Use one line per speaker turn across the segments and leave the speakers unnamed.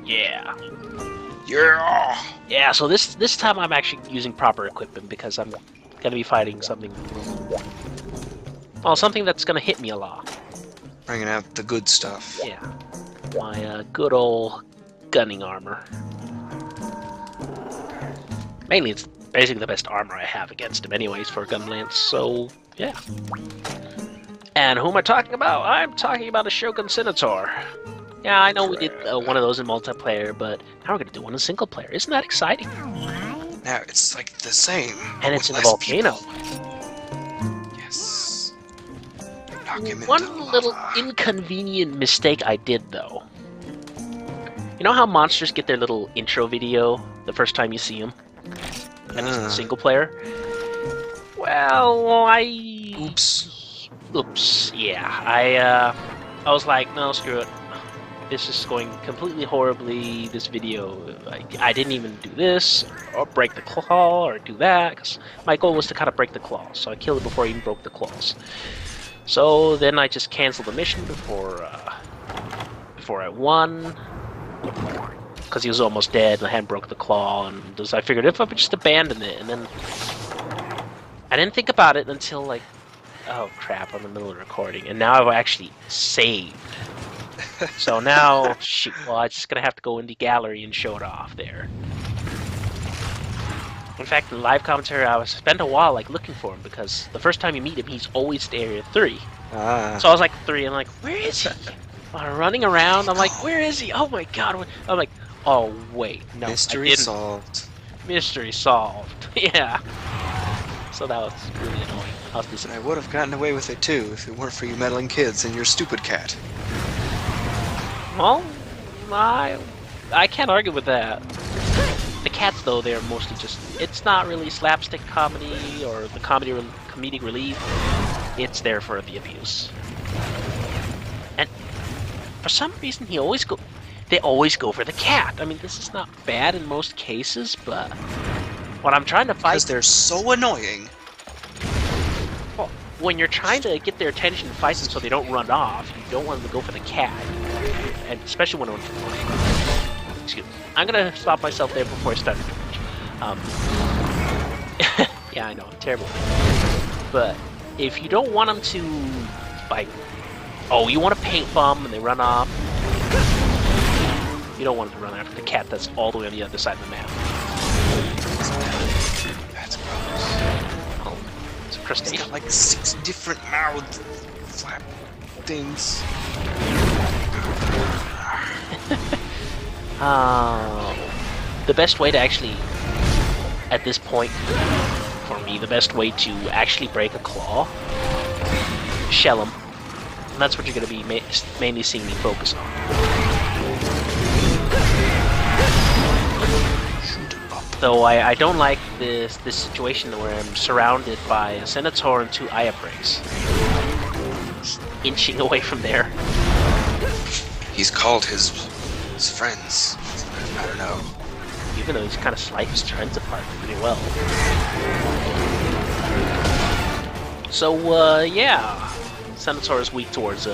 Yeah.
Yeah.
Yeah, so this time I'm actually using proper equipment because I'm gonna be fighting something. Well, something that's gonna hit me a lot.
Bringing out the good stuff.
Yeah. My good old gunning armor. Mainly, it's basically the best armor I have against him anyways for gun lance, so yeah. And who am I talking about? I'm talking about a Shogun centaur. Yeah, I know we did one of those in multiplayer, but now we're gonna do one in single player. Isn't that exciting?
Now it's like the same.
And it's in a volcano.
People. Yes. Knock him
One
into
little
lava.
inconvenient mistake I did, though. You know how monsters get their little intro video the first time you see them? And it's in single player? Well, Oops. Yeah, I was like, no, screw it. This is going completely horribly. This video, I didn't even do this, or break the claw, or do that, because my goal was to kind of break the claws, so I killed it before I even broke the claws. So then I just canceled the mission before I won, because he was almost dead, and I hadn't broke the claw, and I figured if I would just abandon it, and then I didn't think about it until like, oh crap, I'm in the middle of recording, and now I've actually saved. So now, shoot, well, I'm just gonna have to go in the gallery and show it off there. In fact, in live commentary, I spent a while like looking for him because the first time you meet him, he's always at Area 3. So I was like 3, and I'm like, where is he? I'm running around. I'm like, where is he? Oh my god! I'm like, oh wait, no,
Mystery solved.
Mystery solved. Yeah. So that was really annoying. I was disappointed.
I would have gotten away with it too if it weren't for you meddling kids and your stupid cat.
Well, I can't argue with that. The cats, though, they're mostly just... It's not really slapstick comedy or the comedic relief. It's there for the abuse. And for some reason, they always go for the cat. I mean, this is not bad in most cases, but what I'm trying to fight...
Because they're so annoying.
Well, when you're trying to get their attention and fight them so they don't run off, you don't want them to go for the cat. And especially when excuse me. I'm gonna stop myself there before I start the yeah, I know, I'm terrible. But if you don't want them to, like, oh, you want to paint bomb and they run off, you don't want them to run after the cat that's all the way on the other side of the map.
That's gross.
Oh, it's a crustacean.
It's got like 6 different mouth flap things.
The best way to actually, at this point, for me, the best way to actually break a claw, shell him. And that's what you're going to be mainly seeing me focus on. Though I don't like this situation where I'm surrounded by a centaur and 2 Ayaprays. Inching away from there.
He's called his friends. I don't know.
Even though he's kind of sliced his friends apart pretty well. So, yeah. Centaur is weak towards,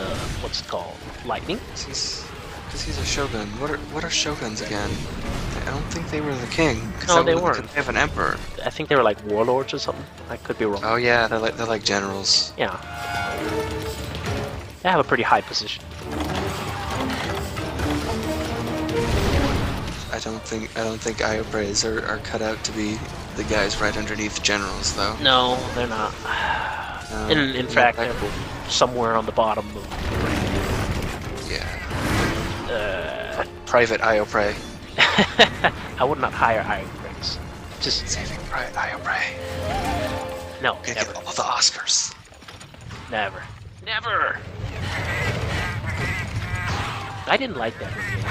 what's it called? Lightning?
Because he's a shogun. What are shoguns again? I don't think they were the king.
No, they weren't.
They have an emperor.
I think they were like warlords or something. I could be wrong.
Oh yeah, they're like generals.
Yeah. They have a pretty high position.
I don't think Ayaprays are cut out to be the guys right underneath generals, though.
No, they're not. In fact, they're somewhere on the bottom of the rank.
Yeah. Private Ayopray.
I would not hire Ayaprays. Just
saving Private Ayopray.
No,
Gonna
never.
get all the Oscars.
Never. Never! I didn't like that movie,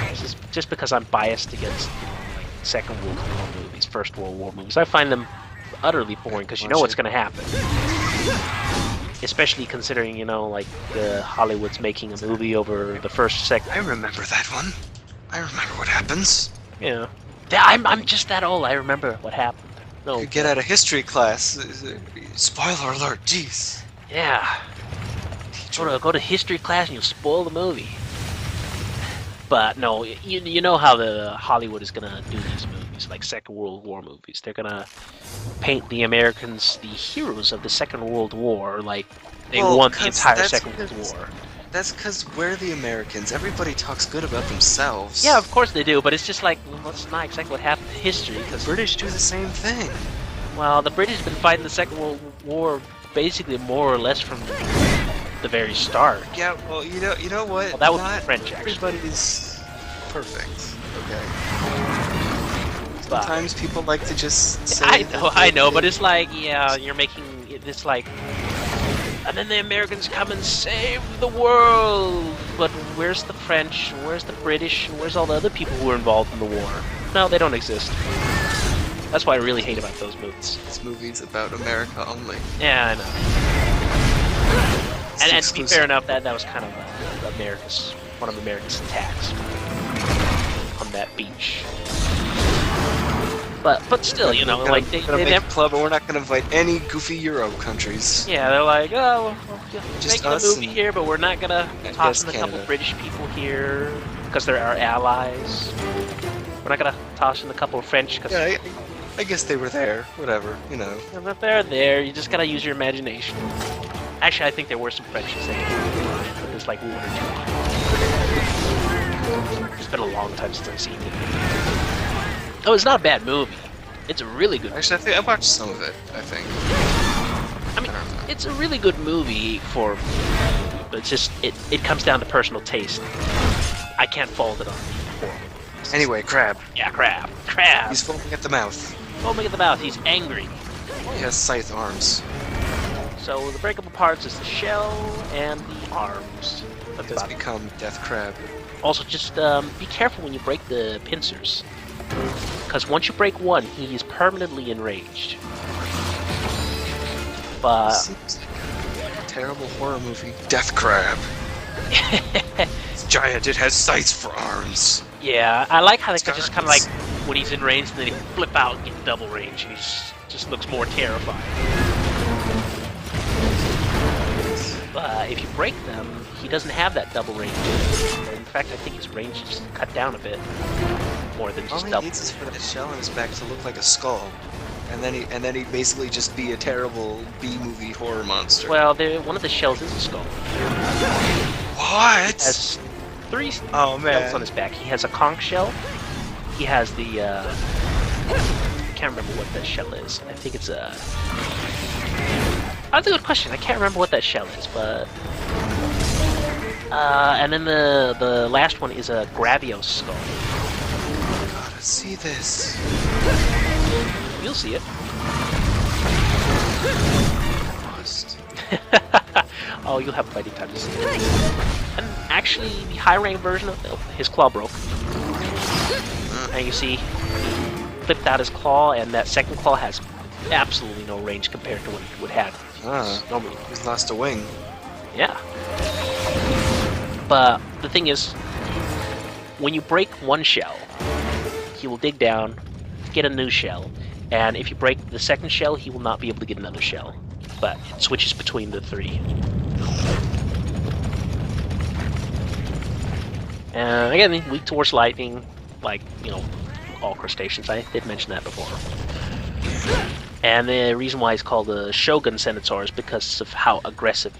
just because I'm biased against, like, Second World War movies, First World War movies. I find them utterly boring because you know what's going to happen. Especially considering, like, Hollywood's making a movie over the first, second.
I remember that one. I remember what happens.
Yeah. I'm just that old. I remember what happened. No.
You get out of history class. Spoiler alert, jeez.
Yeah. Go to history class and you'll spoil the movie. But no, you know how the Hollywood is gonna do these movies, like Second World War movies. They're gonna paint the Americans the heroes of the Second World War, like they
Well,
won the
'cause
entire Second World War.
that's because we're the Americans. Everybody talks good about themselves.
Yeah, of course they do, but it's just like, well, that's not exactly what happened in history. Because
British do the same thing.
well, the British have been fighting the Second World War basically more or less from the very start.
Yeah, well, you know what?
Well, that would be
Not
French, actually.
everybody's perfect. Okay.
But
Sometimes people like to just say.
I know, but it's like, yeah, you're making it's like, and then the Americans come and save the world. But where's the French? Where's the British? Where's all the other people who were involved in the war? No, they don't exist. That's what I really hate about those movies.
This movie's about America only.
Yeah, I know.
It's
And to be
exclusive.
fair enough, that was kind of one of America's attacks on that beach. But still, you know, like
we're gonna
they
make
never.
a club, and we're not gonna invite any goofy Euro countries.
Yeah, they're like, oh, we're
Just
making a
us
movie
and
here, but we're not gonna
I
toss
guess
in a couple
Canada.
British people here because they're our allies. We're not gonna toss in a couple of French because
Yeah, I guess they were there. Whatever, you know.
if they're there, you just gotta use your imagination. Actually, I think there were some Frenchies there, but there's like one or two. It's been a long time since I've seen it. Oh, it's not a bad movie. It's a really good.
Actually, I think I watched some of it. I think.
I mean, it's a really good movie for. But it's just it comes down to personal taste. I can't fault it on horror movies.
Anyway, Crab.
Yeah, crab.
He's foaming at the mouth.
Foaming at the mouth. He's angry.
He has scythe arms.
So the breakable parts is the shell and the arms.
He
That's
has
about it.
become Death Crab.
Also, just be careful when you break the pincers. Because once you break one, he is permanently enraged. But
Seems like a terrible horror movie. Death Crab. It's giant. It has scythes for arms.
yeah, I like how they can just kind of like
Guns.
when he's in range, and then he flip out and get double range, and he just looks more terrifying. But if you break them, he doesn't have that double range. In fact, I think his range is cut down a bit more than
All
just
he
double.
needs is for that shell on his back to look like a skull, and then he basically just be a terrible B-movie horror monster.
Well, one of the shells is a skull.
What?
Has three
Oh
shells on his back. He has a conch shell. He has the I can't remember what that shell is. I think it's a. That's a good question. I can't remember what that shell is, but. And then the last one is a Gravios skull.
Gotta see this.
You'll see it.
Must.
Oh, you'll have plenty of time to see it. And actually, the high rank version of his claw broke. And you see, he flipped out his claw, and that second claw has absolutely no range compared to what he would have normally.
He's lost a wing.
Yeah. But the thing is, when you break one shell, he will dig down, get a new shell, and if you break the second shell, he will not be able to get another shell. But it switches between the three. And again, weak towards lightning, like, you know, all crustaceans. I did mention that before. And the reason why it's called the Shogun centaur is because of how aggressive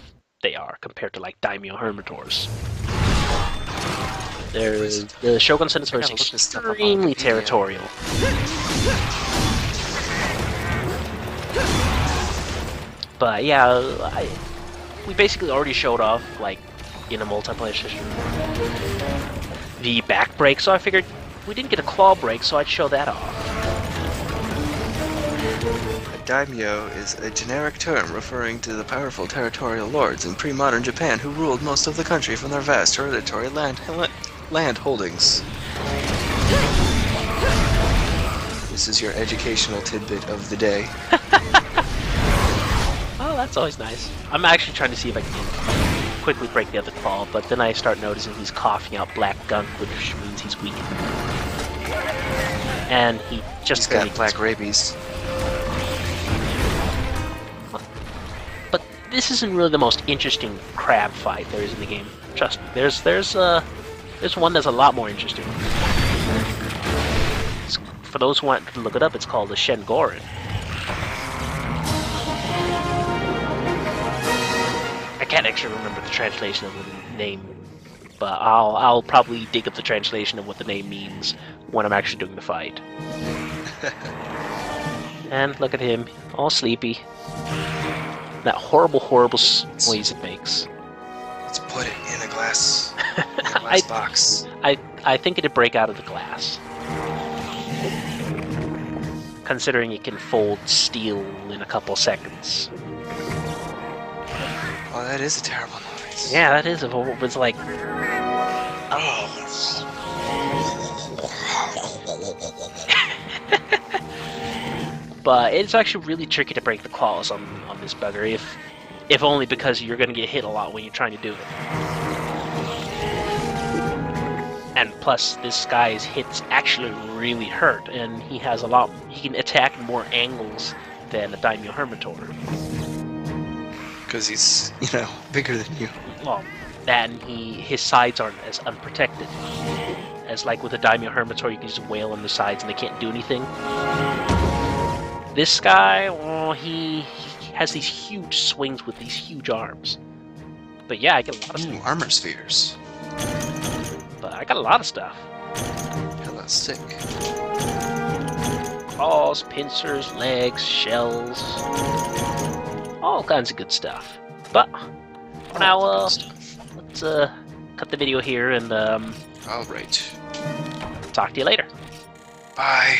they are compared to like Daimyo hermitors. The Shogun centaur is extremely territorial. But yeah, we basically already showed off, like, in a multiplayer session, the back break, so I figured we didn't get a claw break, so I'd show that off.
A daimyo is a generic term referring to the powerful territorial lords in pre-modern Japan who ruled most of the country from their vast hereditary land holdings. This is your educational tidbit of the day.
Oh, that's always nice. I'm actually trying to see if I can quickly break the other claw, but then I start noticing he's coughing out black gunk, which means he's weak. And he just
He's got black rabies.
But this isn't really the most interesting crab fight there is in the game. Trust me, there's There's one that's a lot more interesting. For those who want to look it up, it's called the Shogun. I can't actually remember the translation of the name, but I'll probably dig up the translation of what the name means when I'm actually doing the fight. And look at him, all sleepy. That horrible, horrible noise it makes.
Let's put it in a glass, box.
I think it'd break out of the glass. Considering it can fold steel in a couple seconds.
Oh, that is a terrible noise.
Yeah, that is. It's like... Oh. But it's actually really tricky to break the claws on this bugger, if only because you're going to get hit a lot when you're trying to do it. And plus, this guy's hits actually really hurt, and he has a lot. He can attack in more angles than a Daimyo Hermitor.
Because he's, bigger than you.
Well, that and his sides aren't as unprotected. As like with a Daimyo Hermitor, you can just wail on the sides and they can't do anything. This guy, well, he has these huge swings with these huge arms. But yeah, I get a lot of stuff.
Armor spheres.
But I got a lot of stuff.
Hella sick.
Claws, pincers, legs, shells. All kinds of good stuff. But for now, let's cut the video here and
Alright.
talk to you later.
Bye.